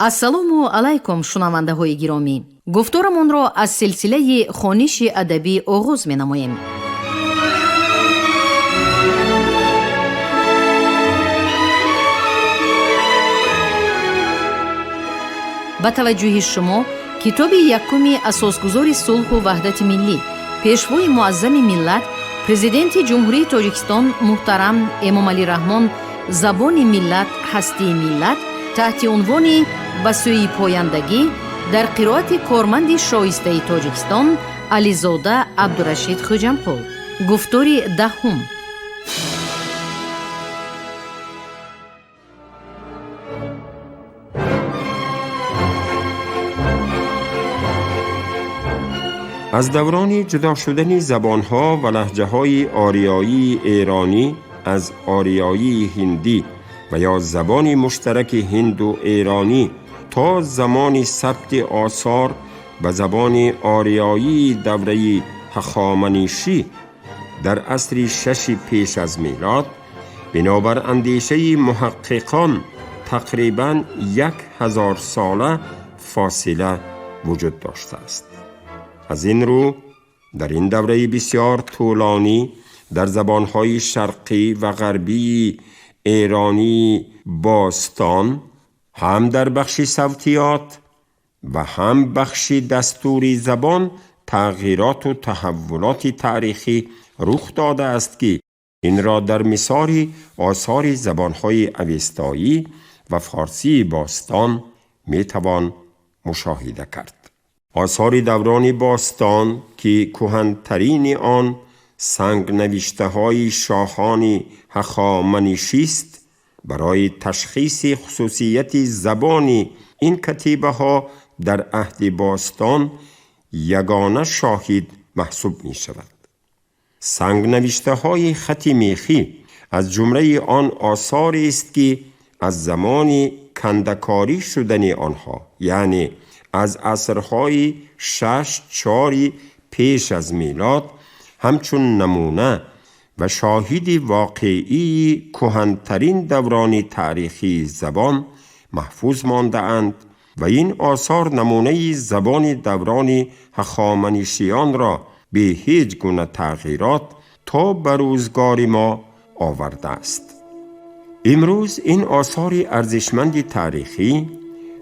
ассалому алайкум шунавандаҳои гиромӣ. гуфторамонро аз силсилаи хониши адабӣ оғоз менамоем. ба таваҷҷӯҳи шумо китоби якуми асосгузори сулҳу ваҳдати миллӣ, пешвои муаззами миллат, президенти ҷумҳурии Тоҷикистон муҳтарам Эмомалӣ Раҳмон забони миллат, ҳастии миллат таҳти унвони ба сӯи пояндагӣ дар қироати корманди шоистаи Тоҷикистон Ализода Абдурашид Хоҷамқул. гуфтори даҳум. از دوران جدا شدن زبانها و لهجه‌های آریایی ایرانی از آریایی هندی و یا زبان مشترک هند و ایرانی تا زمان ثبت آثار و زبان آریایی دوره هخامنشی در عصر 6 پیش از میلاد، بنابر اندیشه محققان تقریباً 1000 ساله فاصله وجود داشته است. از این رو در این دوره بسیار طولانی در زبانهای شرقی و غربی ایرانی باستان هم در بخش صوتیات و هم بخش دستوری زبان تغییرات و تحولات تاریخی رخ داده است که این را در مثال آثار زبانهای اوستایی و فارسی باستان میتوان مشاهده کرد. آثار دوران باستان که کهن‌ترین آن سنگ نوشته های شاهان هخامنشی است، برای تشخیص خصوصیت زبان این کتیبه ها در عهد باستان یگانه شاهد محسوب می شود. سنگ نوشته های خط میخی از جمله آن آثار است که از زمان کندکاری شدن آنها، یعنی از عصرهای 6-4 پیش از میلاد، همچون نمونه و شاهد واقعی کهن‌ترین دوران تاریخی زبان محفوظ مانده اند و این آثار نمونه زبان دوران هخامنشیان را به هیچ گونه تغییرات تا به روزگار ما آورده است. امروز این آثار ارزشمند تاریخی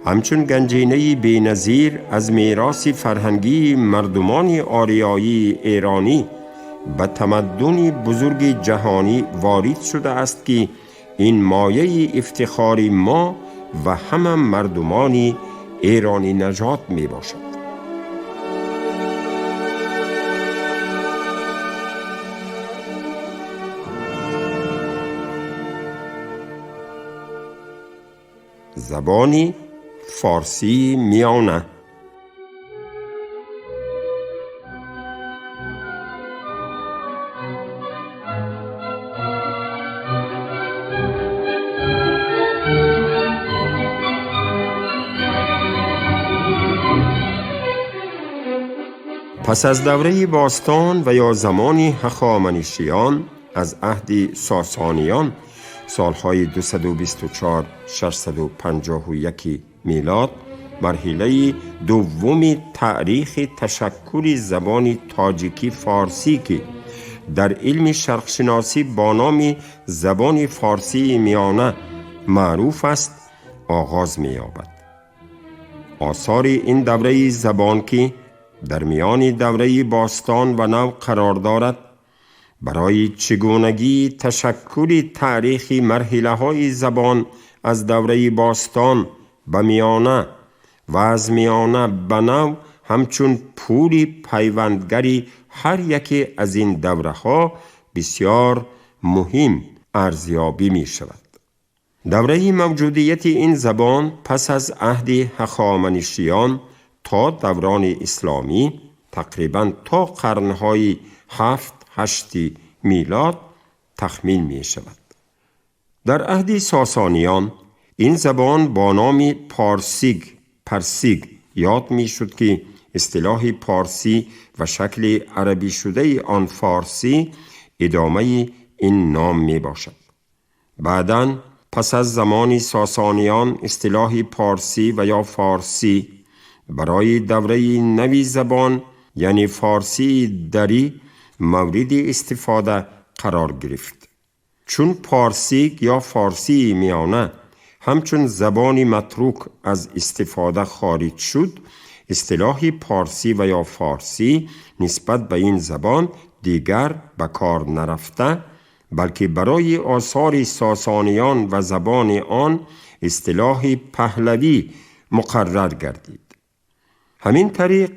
همچون گنجینه بی‌نظیر از میراث فرهنگی مردمان آریایی ایرانی به تمدن بزرگ جهانی وارد شده است که این مایه افتخار ما و همه مردمان ایرانی نژاد می باشد. زبانی فارسی میانه. پس از دوره باستان و یا زمان هخامنشیان از عهد ساسانیان سالهای 224-651 میلاد، مرحله دوم تاریخ تشکل زبان تاجیکی فارسی که در علم شرقشناسی با نام زبان فارسی میانه معروف است آغاز می‌یابد. آثار این دوره زبان که در میان دوره باستان و نو قرار دارد، برای چگونگی تشکل تاریخی مرحله های زبان از دوره باستان به میانه و از میانه به نو همچون پول پیوندگری هر یکی از این دوره ها بسیار مهم ارزیابی می شود. دوره موجودیت این زبان پس از عهد هخامنشیان تا دوران اسلامی تقریباً تا قرنهای 7-8 میلاد تخمین می شود. در عهد ساسانیان این زبان با نام پرسیگ یاد می شد که اصطلاح پارسی و شکل عربی شده آن فارسی ادامه این نام می باشد. بعداً پس از زمان ساسانیان اصطلاح پارسی و یا فارسی برای دوره نوی زبان یعنی فارسی دری مورد استفاده قرار گرفت. چون پارسی یا فارسی میانه همچون زبانی متروک از استفاده خارج شد، اصطلاح پارسی و یا فارسی نسبت به این زبان دیگر به کار نرفته، بلکه برای آثار ساسانیان و زبان آن اصطلاح پهلوی مقرر گردید. همین طریق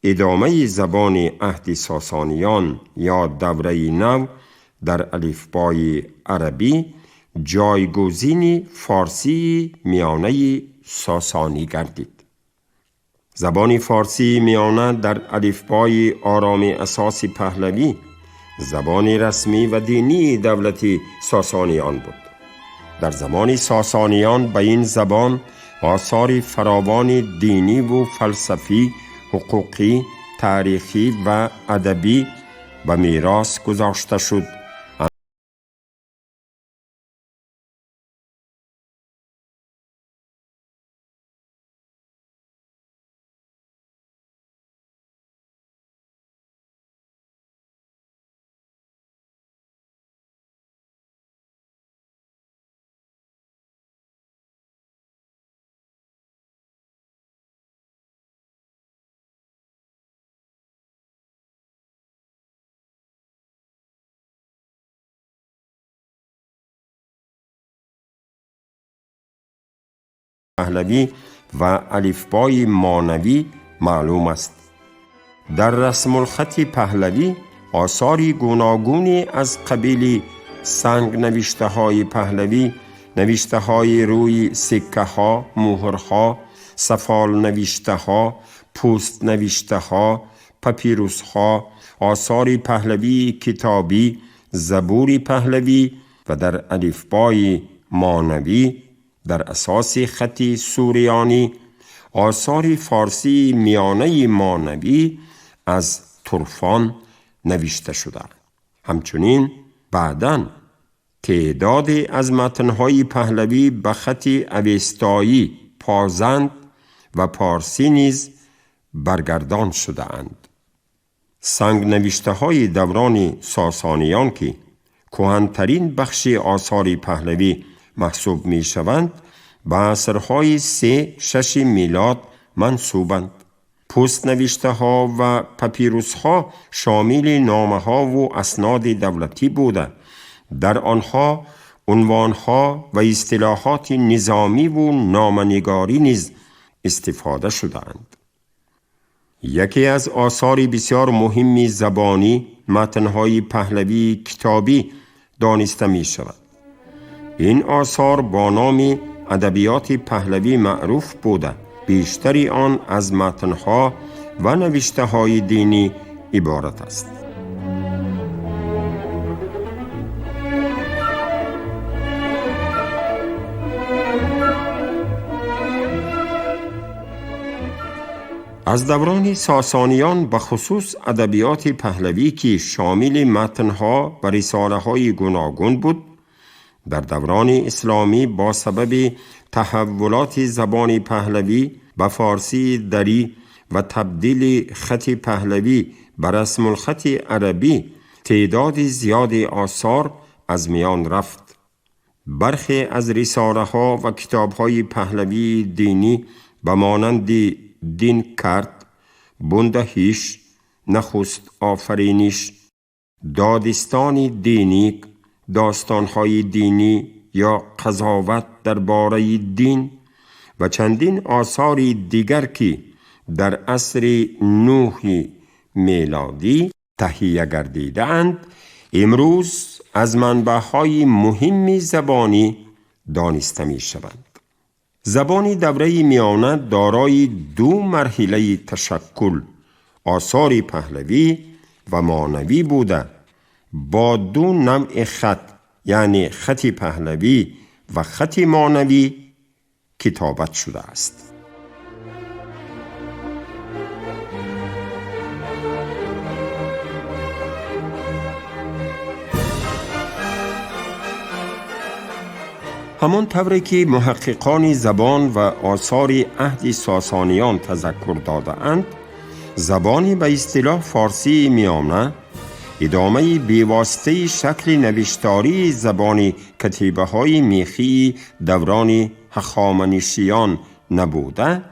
ادامه زبان عهد ساسانیان یا دوره نو در الفبای عربی جایگزین فارسی میانه ساسانی گردید. زبان فارسی میانه در الفبای آرامی اساس پهلوی زبان رسمی و دینی دولت ساسانیان بود. در زمان ساسانیان به این زبان آثار فراوان دینی و فلسفی، حقوقی، تاریخی و ادبی به میراث گذاشته شد. پهلوی و الفبای مانوی معلوم است. در رسم الخط پهلوی آثاری گوناگونی از قبیل سنگ نوشته های پهلوی، نوشته های روی سکه ها، مهرها، سفال نوشته ها، پوست نوشته ها، پاپیروس ها، آثار پهلوی کتابی، زبور پهلوی و در الفبای مانوی در اساس خط سوریانی آثار فارسی میانه مانوی از ترفان نوشته شده. همچنین بعداً تعداد از متنهای پهلوی به خط اوستایی، پازند و پارسی نیز برگردان شده اند. سنگ نوشته های دوران ساسانیان که کهن‌ترین بخش آثار پهلوی محسوب می شوند به عصرهای 3-6 میلاد منسوبند. پوست نوشته ها و پاپیروس ها شامل نامه ها و اسناد دولتی بوده. در آنها عنوان ها و اصطلاحات نظامی و نامنگاری نیز استفاده شدند. یکی از آثار بسیار مهم زبانی متنهای پهلوی کتابی دانسته می شود. این آثار با نام ادبیات پهلوی معروف بوده. بیشتری آن از متنها و نوشته های دینی عبارت است. از دوران ساسانیان به خصوص ادبیات پهلوی که شامل متنها و رساله های گوناگون بود، در دوران اسلامی با سبب تحولات زبان پهلوی به فارسی دری و تبدیل خط پهلوی به رسم الخط عربی تعداد زیاد آثار از میان رفت. برخی از رساله ها و کتاب های پهلوی دینی به مانند دین کرد، بندهیش، نخست آفرینش، دادستان دینی، داستانهای دینی یا قضاوت درباره دین و چندین آثار دیگر که در عصر نوح میلادی تهیه گردیده اند، امروز از منبع‌های مهم زبانی دانسته می شوند. زبان دوره میانه دارای 2 مرحله تشکل، آثار پهلوی و مانوی بوده، با 2 نوع خط یعنی خط پهلوی و خط مانوی کتابت شده است. همان طوری که محققان زبان و آثار عهد ساسانیان تذکر داده‌اند، زبان به اصطلاح فارسی میانه ادامه بیواسطه شکل نوشتاری زبان کتیبه‌های میخی دوران هخامنشیان نبوده،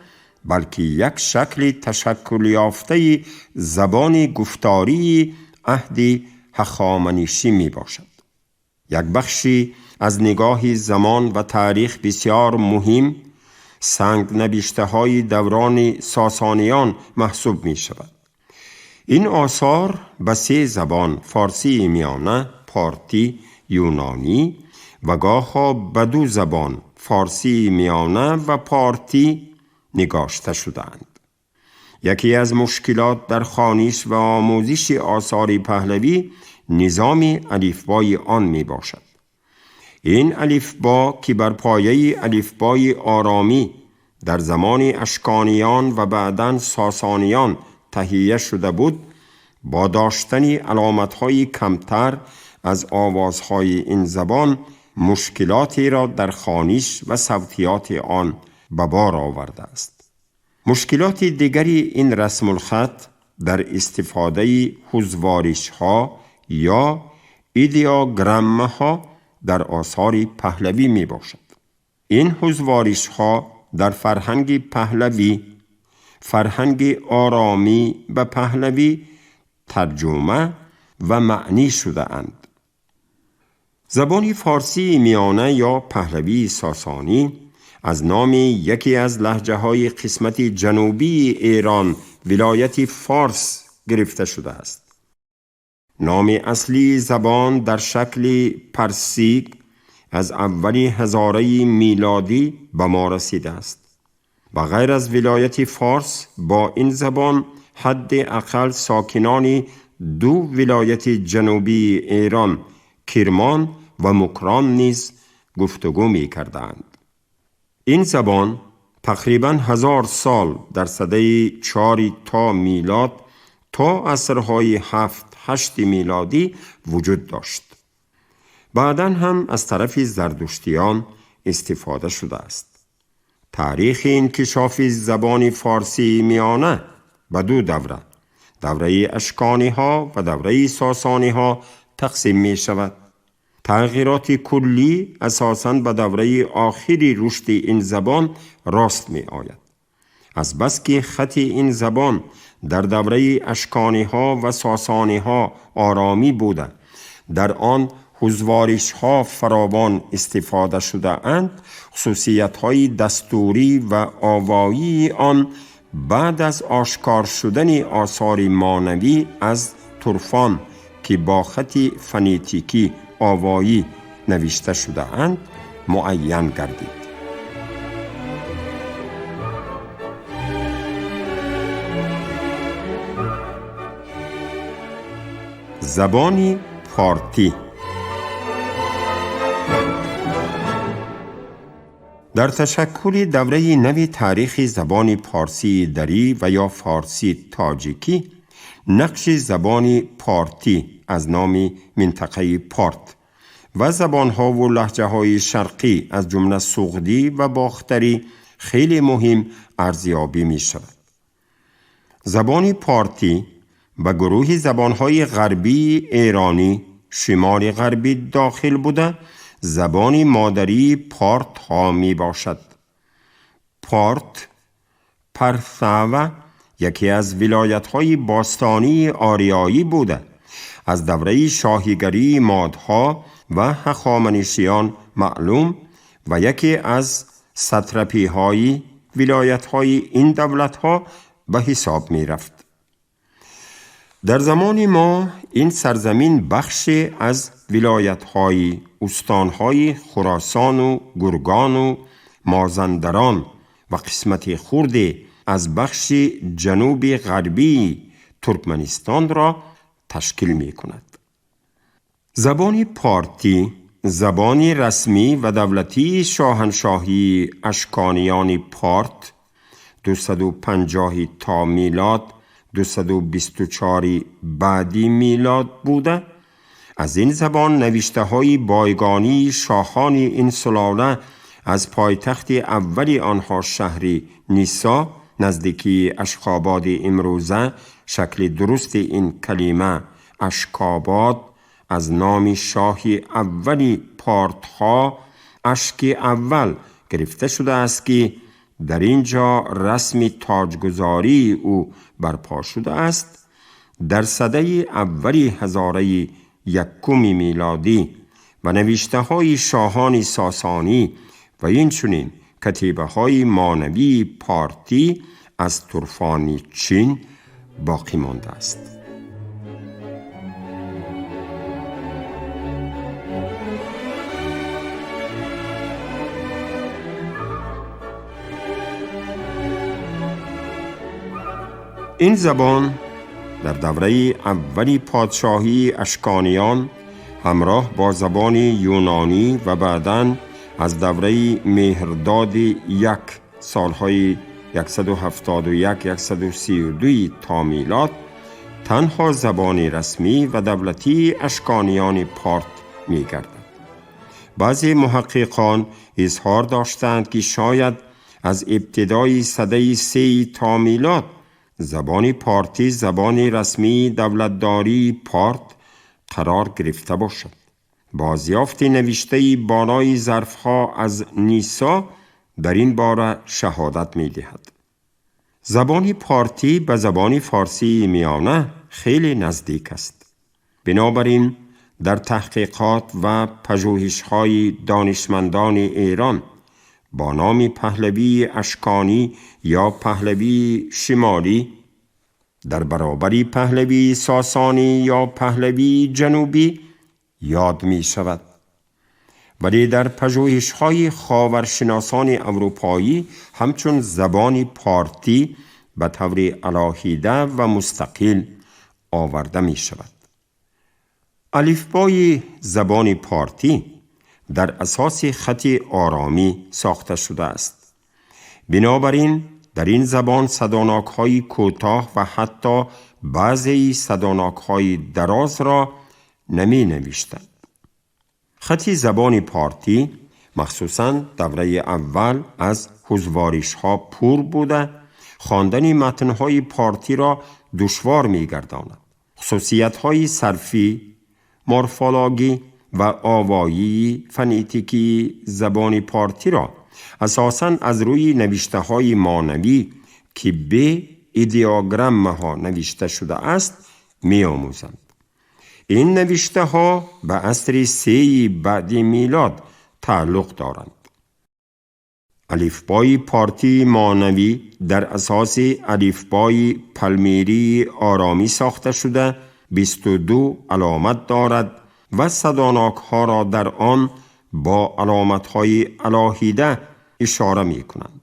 بلکه یک شکل تشکل یافته زبان گفتاری عهد هخامنشی می باشد. یک بخشی از نگاه زمان و تاریخ بسیار مهم سنگ نبشته های دوران ساسانیان محسوب می شود. این آثار به 3 زبان فارسی میانه، پارتی، یونانی و گاه‌ها به 2 زبان فارسی میانه و پارتی نگاشته شدند. یکی از مشکلات در خوانش و آموزش آثار پهلوی نظام الفبای آن می باشد. این الفبا که بر پایه الفبای آرامی در زمان اشکانیان و بعداً ساسانیان تهیه شده بود، با داشتن علامت‌های کمتر از آوازهای این زبان مشکلاتی را در خوانش و صوتیات آن به بار آورده است. مشکلات دیگری این رسم الخط در استفاده حضوارش‌ها یا ایدیوگرام‌ها در آثار پهلوی می باشد. این حضوارش‌ها در فرهنگ پهلوی، فرهنگ آرامی به پهلوی ترجمه و معنی شده اند. زبان فارسی میانه یا پهلوی ساسانی از نام یکی از لهجه‌های قسمت جنوبی ایران ولایت فارس گرفته شده است. نام اصلی زبان در شکل پرسیک از اول هزاره میلادی به ما رسیده است. و غیر از ولایت فارس با این زبان حد اقل ساکنان 2 ولایت جنوبی ایران، کرمان و مکران نیز گفتگو می کردند. این زبان تقریباً 1000 سال در سده 4 تا میلاد تا عصرهای 7-8 میلادی وجود داشت. بعداً هم از طرف زردشتیان استفاده شده است. تاریخ انکشاف زبان فارسی میانه به 2 دوره اشکانی ها و دوره ساسانی ها تقسیم می شود. تغییرات کلی اساساً به دوره آخری رشد این زبان راست می آید. از بس که خط این زبان در دوره اشکانی ها و ساسانی ها آرامی بوده، در آن حضوارش ها فراوان استفاده شده اند، خصوصیت های دستوری و آوایی آن بعد از آشکار شدن آثار مانوی از ترفان که با خط فونتیکی آوایی نوشته شده اند معین گردید. زبان پارتی در تشکل دوره نوی تاریخ زبان پارسی دری و یا فارسی تاجیکی، نقش زبان پارتی از نام منطقه پارت و زبانها و لهجه‌های شرقی از جمله سغدی و باختری خیلی مهم ارزیابی می شود. زبان پارتی به گروه زبانهای غربی ایرانی شمال غربی داخل بوده، زبان مادری پارت ها می باشد. پارت، پرثاوه یکی از ولایت های باستانی آریایی بوده، از دوره شاهیگری مادها و هخامنشیان معلوم و یکی از ساتراپی های ولایت های این دولت ها به حساب می رفت. در زمان ما این سرزمین بخشی از ولایت‌های استان‌های خراسان و گرگان و مازندران و قسمت خردی از بخش جنوب غربی ترکمنستان را تشکیل می‌کند. زبان پارتی زبان رسمی و دولتی شاهنشاهی اشکانیان پارت 250 تا میلاد 224 بعدی میلاد بوده، از این زبان نوشته های بایگانی شاهان این سلاله از پایتخت اولی آنها شهر نیسا نزدیکی اشکاباد امروزه، شکل درست این کلمه اشکاباد از نام شاهی اولی پارتها اشک اول گرفته شده است که در اینجا رسم تاجگذاری او برپا شده است. در سده اولی هزاره یکم میلادی و نوشته های شاهان ساسانی و اینچنین کتیبه های مانوی پارتی از طرفان چین باقی مانده است. این زبان در دوره اولی پادشاهی اشکانیان همراه با زبان یونانی و بعداً از دوره مهرداد یک سالهای 171-132 تا میلاد تنها زبان رسمی و دولتی اشکانیان پارت می گردد. بعضی محققان اظهار داشتند که شاید از ابتدای سده 3 تا میلاد زبان پارتی زبان رسمی دولتداری پارت قرار گرفته باشد. بازیافت نوشته بالای ظرفها از نیسا در این باره شهادت می دهد. زبان پارتی به زبان فارسی میانه خیلی نزدیک است. بنابراین در تحقیقات و پژوهش‌های دانشمندان ایران با نام پهلوی اشکانی یا پهلوی شمالی در برابر پهلوی ساسانی یا پهلوی جنوبی یاد می شود. ولی در پژوهش‌های خاورشناسان اروپایی همچون زبان پارتی به طور علاهیده و مستقل آورده می شود. الفبای زبان پارتی در اساس خط آرامی ساخته شده است. بنابراین در این زبان صداناک‌های کوتاه و حتی بعضی صداناک‌های دراز را نمی نوشتند. خط زبان پارتی مخصوصاً دوره اول از هزوارش‌ها پر بوده، خواندن متن‌های پارتی را دشوار می‌گرداند. خصوصیت‌های صرفی، مورفولوژی و آوایی فونتیکی زبان پارتی را اساساً از روی نوشته‌های مانوی که به ایدئوگرام‌ها نوشته شده است می‌آموزند. این نوشته‌ها به عصر 3 بعد میلاد تعلق دارند. الفبای پارتی مانوی در اساس الفبای پلمیری آرامی ساخته شده 22 علامت دارد و صداناک‌ها را در آن با علامت‌های علاهیده اشاره می‌کنند.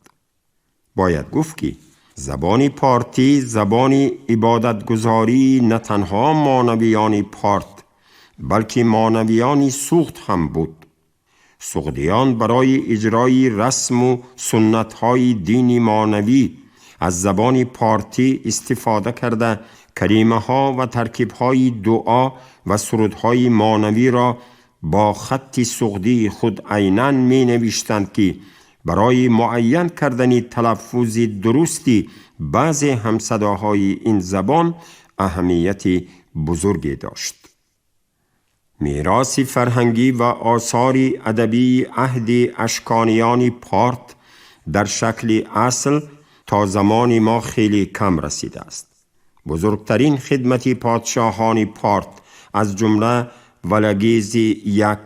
باید گفت که زبان پارتی زبان عبادتگزاری نه تنها مانویان پارت بلکه مانویان سوخت هم بود. سوخدیان برای اجرای رسم و سنت‌های دینی مانوی از زبان پارتی استفاده کرده کلمه‌ها و ترکیب‌های دعا و سرودهای مانوی را با خط سوخدی خود عیناً می‌نوشتند که برای معین کردن تلفظ درستی بعضی همصداهای این زبان اهمیت بزرگی داشت. میراث فرهنگی و آثار ادبی عهد اشکانیان پارت در شکل اصل تا زمان ما خیلی کم رسیده است. بزرگترین خدمت پادشاهان پارت از جمله ولگیز یک،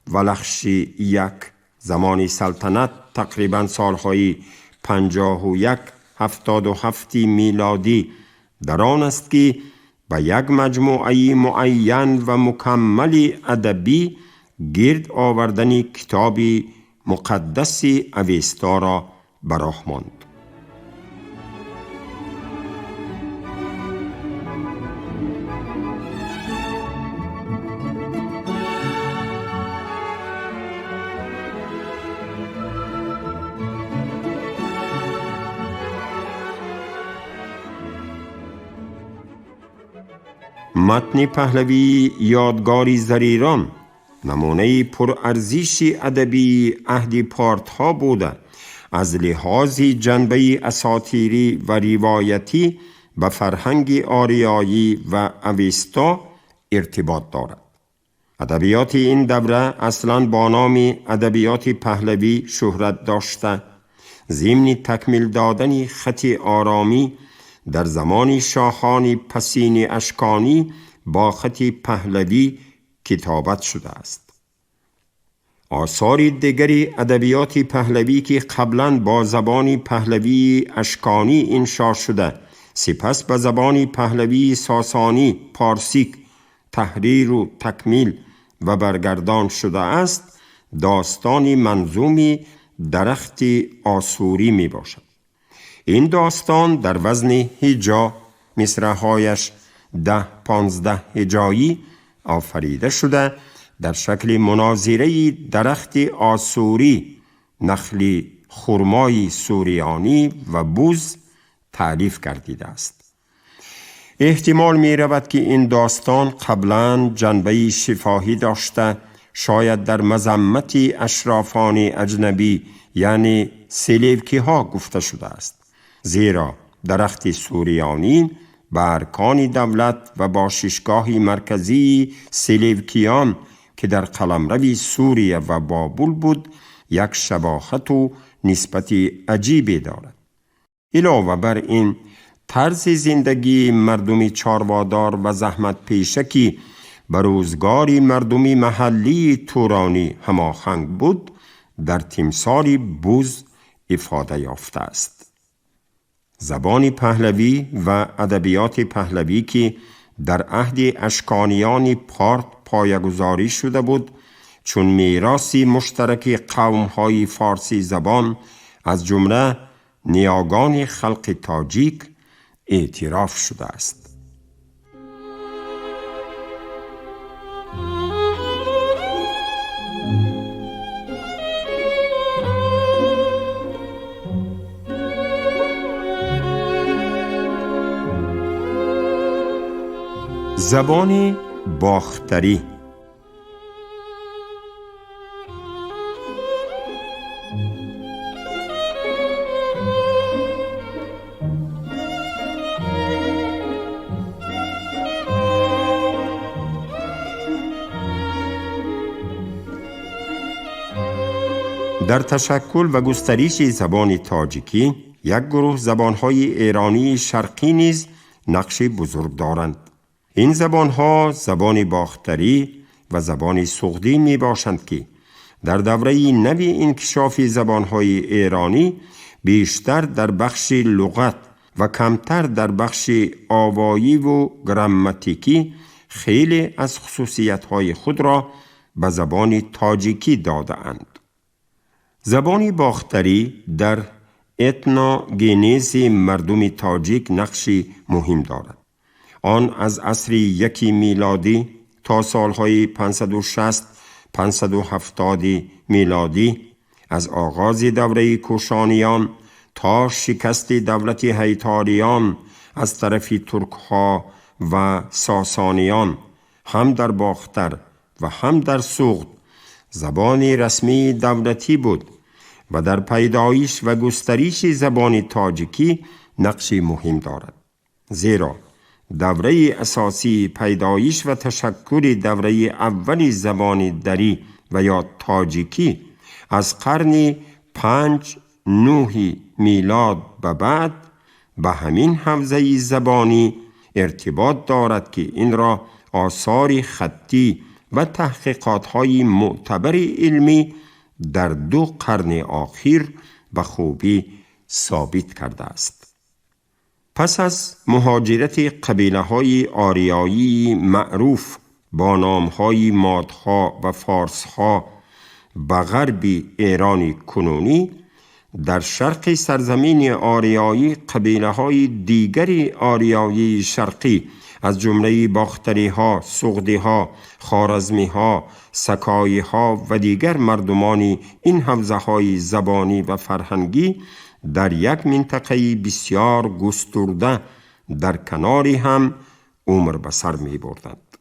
ولخش یک زمان سلطنت تقریباً سالهای 51-77 میلادی در آن است که به یک مجموعه معین و مکمل ادبی گرد آوردن کتاب مقدس اوستا را براه ماند. متن پهلوی یادگاری زریران نمونه پرارزش ادبی عهد پارتها بوده از لحاظ جنبه اساطیری و روایتی به فرهنگ آریایی و اوستا ارتباط دارد. ادبیات این دوره اصلاً با نام ادبیات پهلوی شهرت داشته، ضمن تکمیل دادن خط آرامی در زمان شاهان پسین اشکانی با خط پهلوی کتابت شده است. آثار دیگری ادبیات پهلوی که قبلاً با زبان پهلوی اشکانی انشا شده سپس به زبان پهلوی ساسانی پارسیک تحریر و تکمیل و برگردان شده است، داستان منظومی درخت آسوری می باشد. این داستان در وزن هجا، مصرع‌هایش 10-15 هجایی آفریده شده در شکل مناظره درخت آسوری، نخل خرمای سوریانی و بوز تعریف گردیده است. احتمال می رود که این داستان قبلا جنبه شفاهی داشته، شاید در مذمت اشرافان اجنبی یعنی سلیوکی ها گفته شده است، زیرا درخت سوریانی به ارکان دولت و باششگاه مرکزی سلیوکیان که در قلمرو سوریه و بابل بود یک شباهت و نسبت عجیبی دارد. علاوه بر این طرز زندگی مردمی چاروادار و زحمت پیشکی به روزگار مردمی محلی تورانی هماهنگ بود، در تمثال بوز افاده یافته است. زبان پهلوی و ادبیات پهلوی که در عهد اشکانیان پارت پایه‌گذاری شده بود، چون میراثی مشترک قوم‌های فارسی زبان از جمله نیاگان خلق تاجیک اعتراف شده است. زبان باختری در تشکل و گسترش زبان تاجیکی یک گروه زبانهای ایرانی شرقی نیز نقش بزرگ دارند. این زبانها زبان باختری و زبان سغدی می باشند که در دوره نوی انکشاف زبانهای ایرانی بیشتر در بخش لغت و کمتر در بخش آوایی و گراماتیکی خیلی از خصوصیت‌های خود را به زبان تاجیکی داده‌اند. زبان باختری در اتنوگنز مردم تاجیک نقشی مهم دارد. آن از عصر 1 میلادی تا سالهای 560-570 میلادی، از آغاز دوره کوشانیان تا شکست دولت هیتاریان از طرف ترکها و ساسانیان، هم در باختر و هم در سغد زبان رسمی دولتی بود و در پیدایش و گسترش زبان تاجیکی نقشی مهم دارد، زیرا دوره اساسی پیدایش و تشکل دوره اول زبان دری و یا تاجیکی از قرن 5-9 میلاد به بعد به همین حوزه زبانی ارتباط دارد که این را آثار خطی و تحقیقات‌های معتبر علمی در 2 قرن اخیر به خوبی ثابت کرده است. پس از مهاجرت قبیله‌های آریایی معروف با نام‌های مادها و فارس‌ها به غرب ایران کنونی، در شرق سرزمین آریایی قبیله‌های دیگری آریایی شرقی از جمله باختری‌ها، سغدی‌ها، خوارزمی‌ها، سکایی‌ها و دیگر مردمان این حوزه‌های زبانی و فرهنگی در یک منطقه بسیار گسترده در کناری هم عمر به سر می بردند.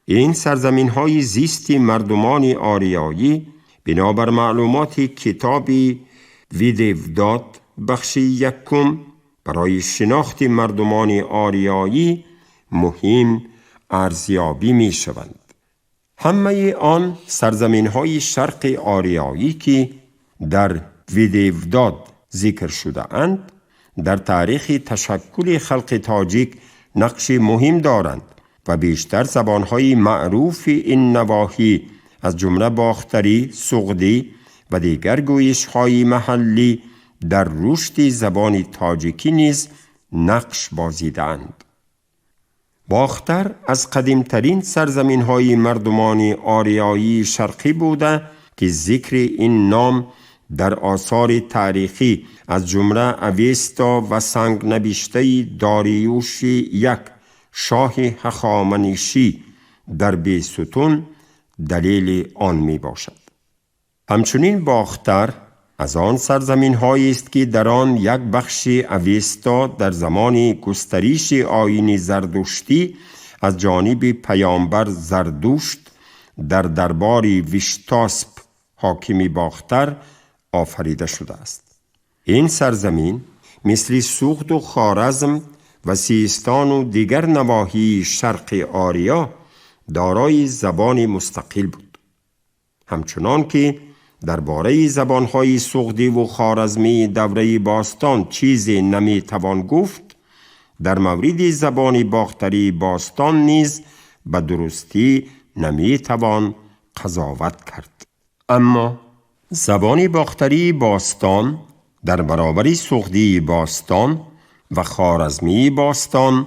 این سرزمین های زیستی مردمان آریایی بنابر معلومات کتابی ویدیوداد بخش یکم برای شناخت مردمان آریایی مهم ارزیابی می شوند. همه آن سرزمین های شرق آریایی که در ویدیوداد ذکر شده اند در تاریخ تشکل خلق تاجیک نقش مهم دارند و بیشتر زبانهای معروف این نواحی از جمله باختری، سغدی و دیگر گویش‌های محلی در رشد زبان تاجیکی نیز نقش بازیدند. باختر از قدیمترین سرزمین‌های مردمان آریایی شرقی بوده که ذکر این نام در آثار تاریخی از جمله اویستا و سنگ نبشته داریوش یک شاه هخامنشی در بیستون دلیل آن می باشد. همچنین باختر از آن سرزمین هایی است که در آن یک بخش اویستا در زمان گستریش آیین زردشتی از جانب پیامبر زردشت در دربار ویشتاسپ حاکم باختر آفریده شده است. این سرزمین مثل سوخت و خوارزم و سیستان و دیگر نواحی شرق آریا دارای زبان مستقل بود. همچنان که درباره زبانهای سغدی و خوارزمی دوره باستان چیزی نمی توان گفت، در مورد زبان باختری باستان نیز به درستی نمی توان قضاوت کرد. اما زبان باختری باستان در برابر سغدی باستان و خوارزمی باستان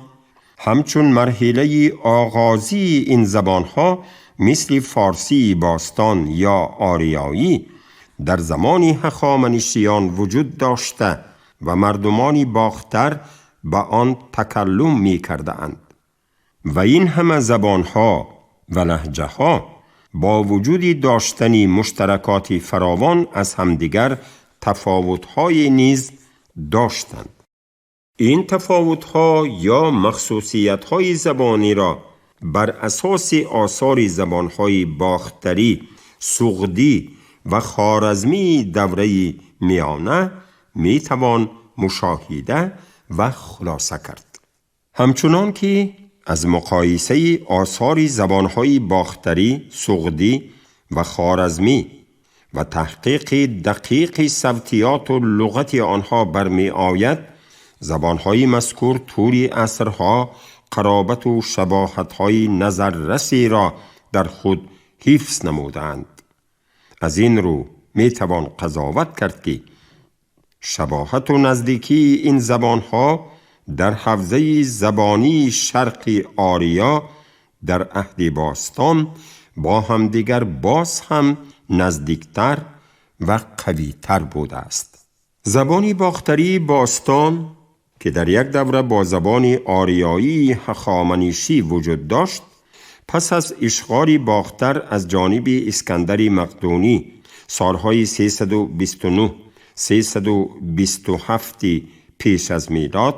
همچون مرحله آغازی این زبانها مثل فارسی باستان یا آریایی در زمان هخامنشیان وجود داشته و مردمان باختر به آن تکلم می کرده اند و این همه زبانها و لهجه ها با وجود داشتن مشترکات فراوان از همدیگر تفاوت‌های نیز داشتند. این تفاوت‌ها یا مخصوصیت‌های زبانی را بر اساس آثار زبان‌های باختری، سغدی و خوارزمی دوره میانه میتوان مشاهده و خلاصه کرد. همچنان که از مقایسه آثار زبان‌های باختری، سغدی و خوارزمی و تحقیق دقیق صوتیات و لغت آنها برمی آید، زبان‌های مذکور طوری عصرها قرابت و شباهت‌های نظررسی را در خود حفظ نمودند. از این رو می توان قضاوت کرد که شباهت و نزدیکی این زبان‌ها در حوزه زبانی شرق آریا در عهد باستان با همدیگر باز هم نزدیکتر و قویتر بوده است. زبان باختری باستان که در یک دوره با زبان آریایی هخامنشی وجود داشت، پس از اشغال باختر از جانب اسکندر مقدونی سالهای 329 327 پیش از میلاد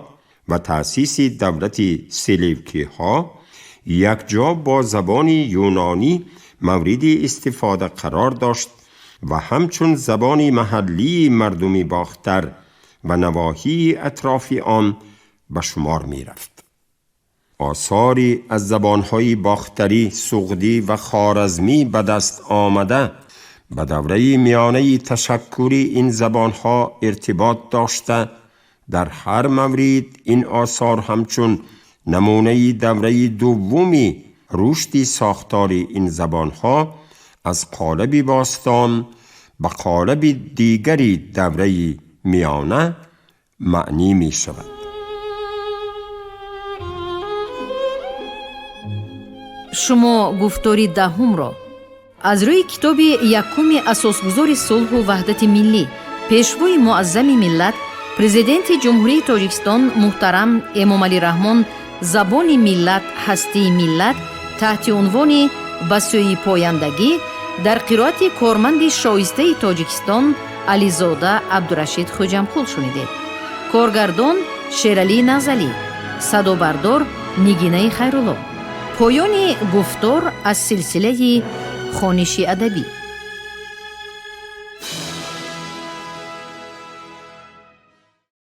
و تأسیس دولت سلجوکی ها یک جا با زبان یونانی مورد استفاده قرار داشت و همچون زبان محلی مردم باختر و نواحی اطراف آن به شمار می رفت. آثاری از زبانهای باختری، سغدی و خوارزمی به دست آمده به دوره میانه تشکل این زبانها ارتباط داشته، در هر مورد این آثار همچون نمونه دوره دومی رشد ساختار این زبانها از قالب باستان به قالب دیگری دوره میانه معنی می شود. شما گفتاری دهم را از روی کتاب یکم اساسگذار صلح و وحدت ملی، پیشوای معظم ملت، پرزیدنت جمهوری تاجیکستان محترم امامعلی رحمان زبان ملت هستی ملت تحت عنوان بسیوی پایندگی در قرائت کارمند شایسته تاجیکستان علیزاده عبدالرشید خوجمقول شنیدید. کارگردان شیرعلی نزلی، صدابردار نگینه خیرالله. پایان گفتار از سلسله خوانش ادبی.